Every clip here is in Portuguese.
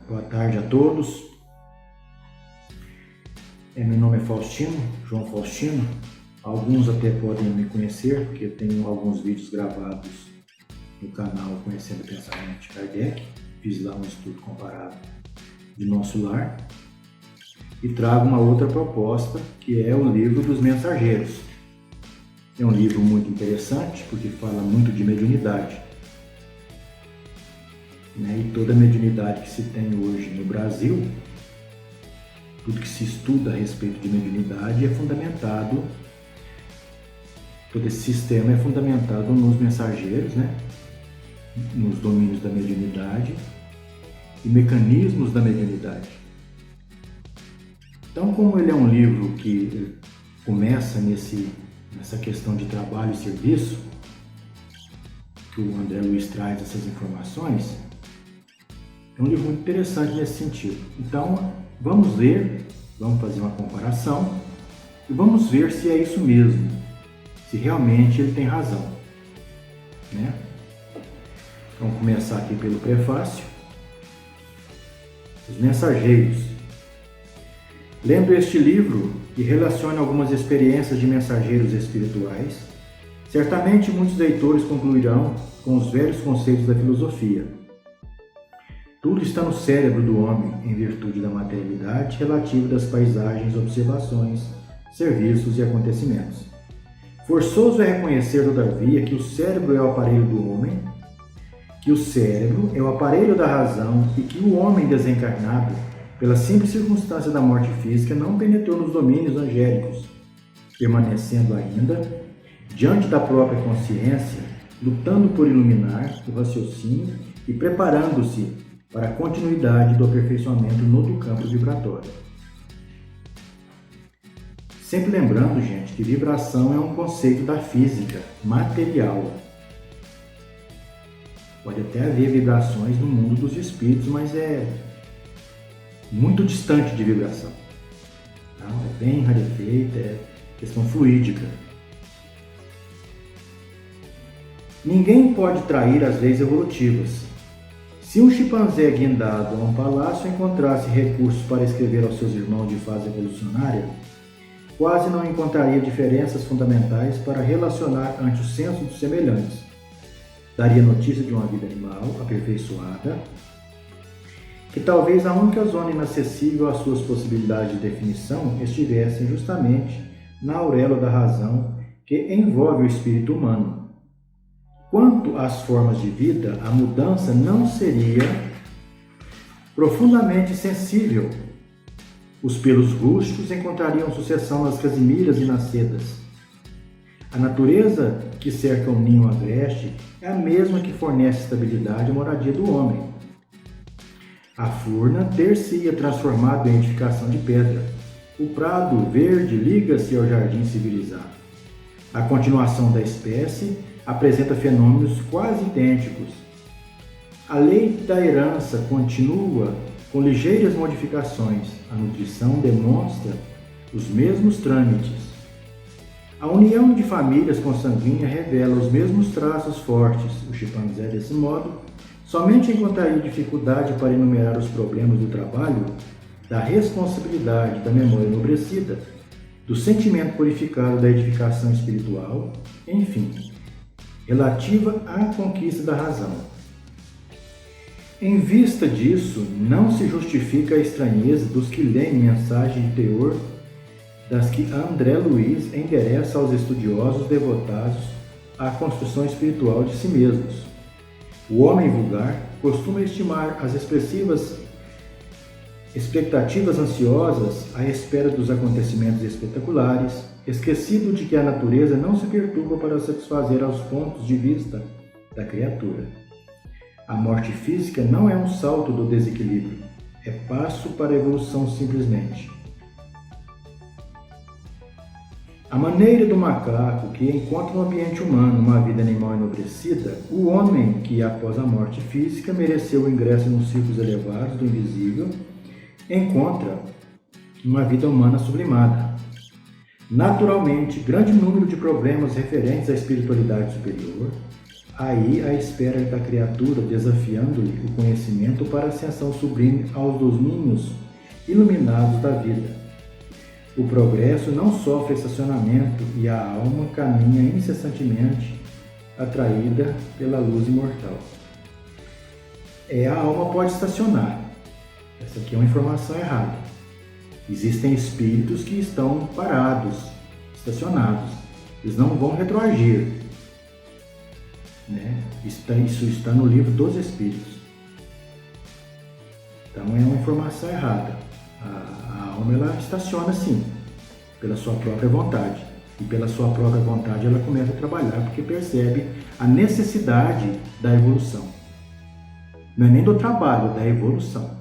Boa tarde a todos. Meu nome é Faustino, João Faustino. Alguns até podem me conhecer, porque eu tenho alguns vídeos gravados no canal Conhecendo o Pensamento de Kardec. Fiz lá um estudo comparado de Nosso Lar. E trago uma outra proposta, que é o Livro dos Mensageiros. É um livro muito interessante, porque fala muito de mediunidade. E toda a mediunidade que se tem hoje no Brasil, tudo que se estuda a respeito de mediunidade é fundamentado, todo esse sistema é fundamentado nos mensageiros, nos domínios da mediunidade e mecanismos da mediunidade. Então, como ele é um livro que começa nessa questão de trabalho e serviço, que o André Luiz traz essas informações, é um livro muito interessante nesse sentido. Então, vamos ler, vamos fazer uma comparação e vamos ver se é isso mesmo, se realmente ele tem razão. Vamos começar aqui pelo prefácio. Os Mensageiros. Lendo este livro, que relaciona algumas experiências de mensageiros espirituais, certamente muitos leitores concluirão com os velhos conceitos da filosofia. Tudo está no cérebro do homem, em virtude da materialidade relativa das paisagens, observações, serviços e acontecimentos. Forçoso é reconhecer, todavia, que o cérebro é o aparelho do homem, que o cérebro é o aparelho da razão e que o homem desencarnado, pela simples circunstância da morte física, não penetrou nos domínios angélicos, permanecendo ainda, diante da própria consciência, lutando por iluminar o raciocínio e preparando-se para a continuidade do aperfeiçoamento no do campo vibratório. Sempre lembrando, gente, que vibração é um conceito da física material. Pode até haver vibrações no mundo dos espíritos, mas é muito distante de vibração. É bem rarefeita, é questão fluídica. Ninguém pode trair as leis evolutivas. Se um chimpanzé guindado a um palácio encontrasse recursos para escrever aos seus irmãos de fase evolucionária, quase não encontraria diferenças fundamentais para relacionar ante o senso dos semelhantes. Daria notícia de uma vida animal aperfeiçoada, que talvez a única zona inacessível às suas possibilidades de definição estivesse justamente na auréola da razão que envolve o espírito humano. Quanto às formas de vida, a mudança não seria profundamente sensível. Os pelos rústicos encontrariam sucessão nas casimiras e nas sedas. A natureza que cerca o ninho agreste é a mesma que fornece estabilidade à moradia do homem. A furna ter-se-ia transformado em edificação de pedra. O prado verde liga-se ao jardim civilizado. A continuação da espécie apresenta fenômenos quase idênticos. A lei da herança continua com ligeiras modificações. A nutrição demonstra os mesmos trâmites. A união de famílias consanguíneas revela os mesmos traços fortes. O chimpanzé, desse modo, somente encontraria dificuldade para enumerar os problemas do trabalho, da responsabilidade, da memória enobrecida, do sentimento purificado da edificação espiritual, enfim, relativa à conquista da razão. Em vista disso, não se justifica a estranheza dos que leem mensagem de teor das que André Luiz endereça aos estudiosos devotados à construção espiritual de si mesmos. O homem vulgar costuma estimar as expressivas expectativas ansiosas à espera dos acontecimentos espetaculares, esquecido de que a natureza não se perturba para satisfazer aos pontos de vista da criatura. A morte física não é um salto do desequilíbrio, é passo para a evolução simplesmente. A maneira do macaco que encontra no ambiente humano uma vida animal enobrecida, o homem que, após a morte física, mereceu o ingresso nos círculos elevados do invisível, encontra uma vida humana sublimada. Naturalmente, grande número de problemas referentes à espiritualidade superior, aí à espera da criatura, desafiando-lhe o conhecimento para a ascensão sublime aos domínios iluminados da vida. O progresso não sofre estacionamento e a alma caminha incessantemente atraída pela luz imortal. A alma pode estacionar. Essa aqui é uma informação errada. Existem espíritos que estão parados, estacionados. Eles não vão retroagir. Né? Isso está no livro dos Espíritos. Então é uma informação errada. A alma ela estaciona sim, pela sua própria vontade. E pela sua própria vontade ela começa a trabalhar porque percebe a necessidade da evolução. Não é nem do trabalho, da evolução.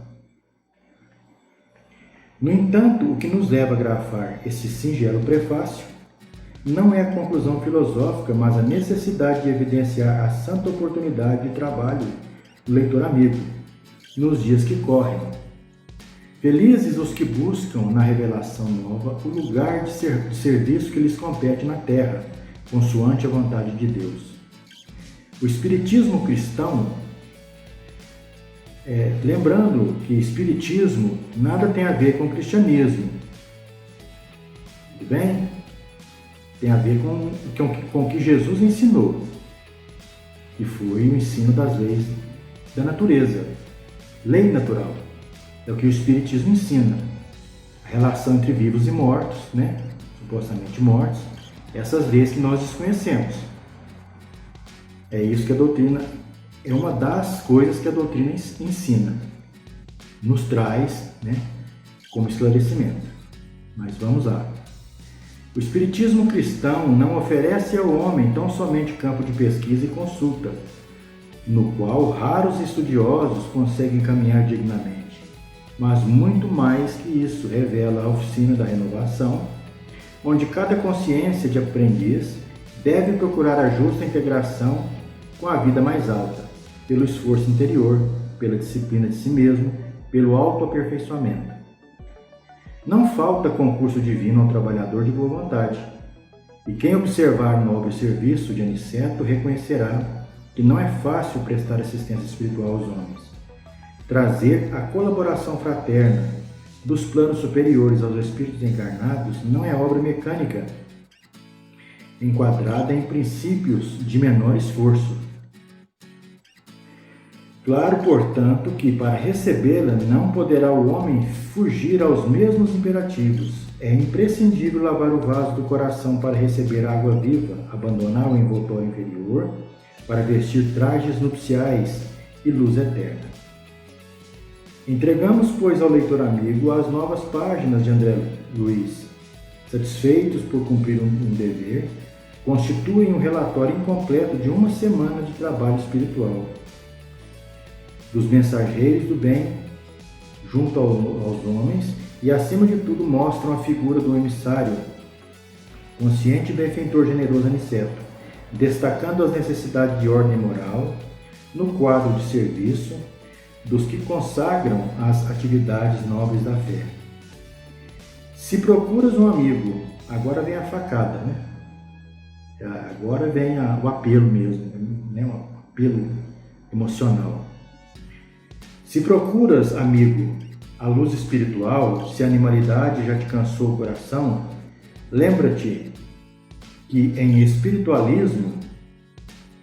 No entanto, o que nos leva a grafar esse singelo prefácio não é a conclusão filosófica, mas a necessidade de evidenciar a santa oportunidade de trabalho do leitor amigo nos dias que correm. Felizes os que buscam na revelação nova o lugar de serviço que lhes compete na terra, consoante a vontade de Deus. O espiritismo cristão, lembrando que espiritismo nada tem a ver com cristianismo, tudo bem? Tem a ver com o que Jesus ensinou, que foi o ensino das leis da natureza, lei natural. É o que o Espiritismo ensina. A relação entre vivos e mortos, né? Supostamente mortos, essas leis que nós desconhecemos. É isso que a doutrina, é uma das coisas que a doutrina ensina, nos traz, né, como esclarecimento. Mas vamos lá. O Espiritismo cristão não oferece ao homem tão somente campo de pesquisa e consulta, no qual raros estudiosos conseguem caminhar dignamente. Mas muito mais que isso, revela a oficina da renovação, onde cada consciência de aprendiz deve procurar a justa integração com a vida mais alta, pelo esforço interior, pela disciplina de si mesmo, pelo autoaperfeiçoamento. Não falta concurso divino ao trabalhador de boa vontade, e quem observar nobre serviço de Aniceto reconhecerá que não é fácil prestar assistência espiritual aos homens. Trazer a colaboração fraterna dos planos superiores aos espíritos encarnados não é obra mecânica, enquadrada em princípios de menor esforço. Claro, portanto, que para recebê-la não poderá o homem fugir aos mesmos imperativos. É imprescindível lavar o vaso do coração para receber água viva, abandonar o envoltório inferior para vestir trajes nupciais e luz eterna. Entregamos, pois, ao leitor amigo as novas páginas de André Luiz. Satisfeitos por cumprir um dever, constituem um relatório incompleto de uma semana de trabalho espiritual. Dos mensageiros do bem, junto aos homens, e acima de tudo mostram a figura do emissário, consciente e benfeitor generoso Aniceto, destacando as necessidades de ordem moral, no quadro de serviço, dos que consagram as atividades nobres da fé. Se procuras um amigo, agora vem a facada, né? Agora vem o apelo mesmo, né? Um apelo emocional. Se procuras, amigo, a luz espiritual, se a animalidade já te cansou o coração, lembra-te que em espiritualismo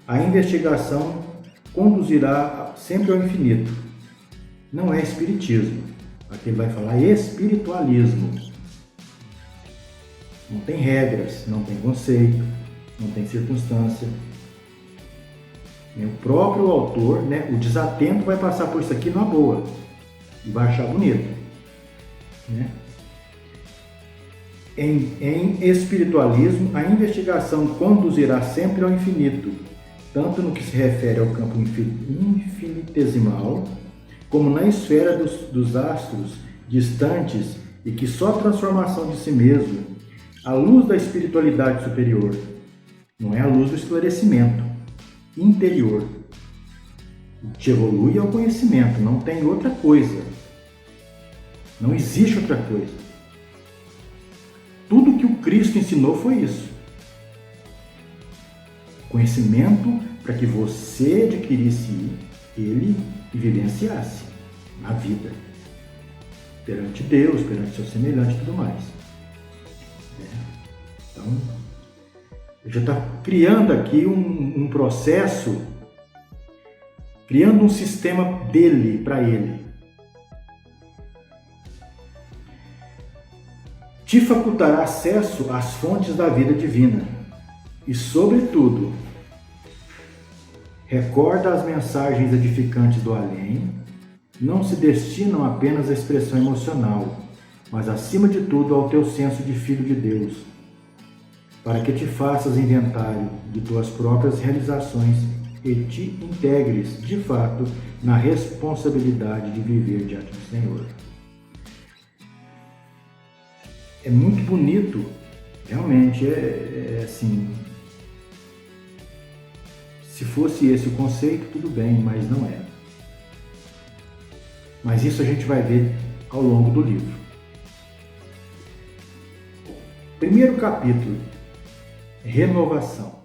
a investigação conduzirá sempre ao infinito. Não é espiritismo. Aqui ele vai falar espiritualismo. Não tem regras, não tem conceito, não tem circunstância. O próprio autor, né, o desatento vai passar por isso aqui numa boa e vai achar bonito. Né? Em espiritualismo, a investigação conduzirá sempre ao infinito, tanto no que se refere ao campo infinitesimal, como na esfera dos astros distantes e que só a transformação de si mesmo, a luz da espiritualidade superior, não é a luz do esclarecimento interior, te evolui ao conhecimento, não tem outra coisa, não existe outra coisa. Tudo que o Cristo ensinou foi isso. Conhecimento para que você adquirisse ele e vivenciasse na vida, perante Deus, perante seu semelhante e tudo mais. Então, ele já está criando aqui um processo, criando um sistema dele, para ele. Te facultará acesso às fontes da vida divina e, sobretudo, recorda as mensagens edificantes do além, não se destinam apenas à expressão emocional, mas acima de tudo ao teu senso de filho de Deus, para que te faças inventário de tuas próprias realizações e te integres, de fato, na responsabilidade de viver diante do Senhor. É muito bonito, realmente, é assim, se fosse esse o conceito, tudo bem, mas não é. Mas isso a gente vai ver ao longo do livro. Primeiro capítulo, renovação.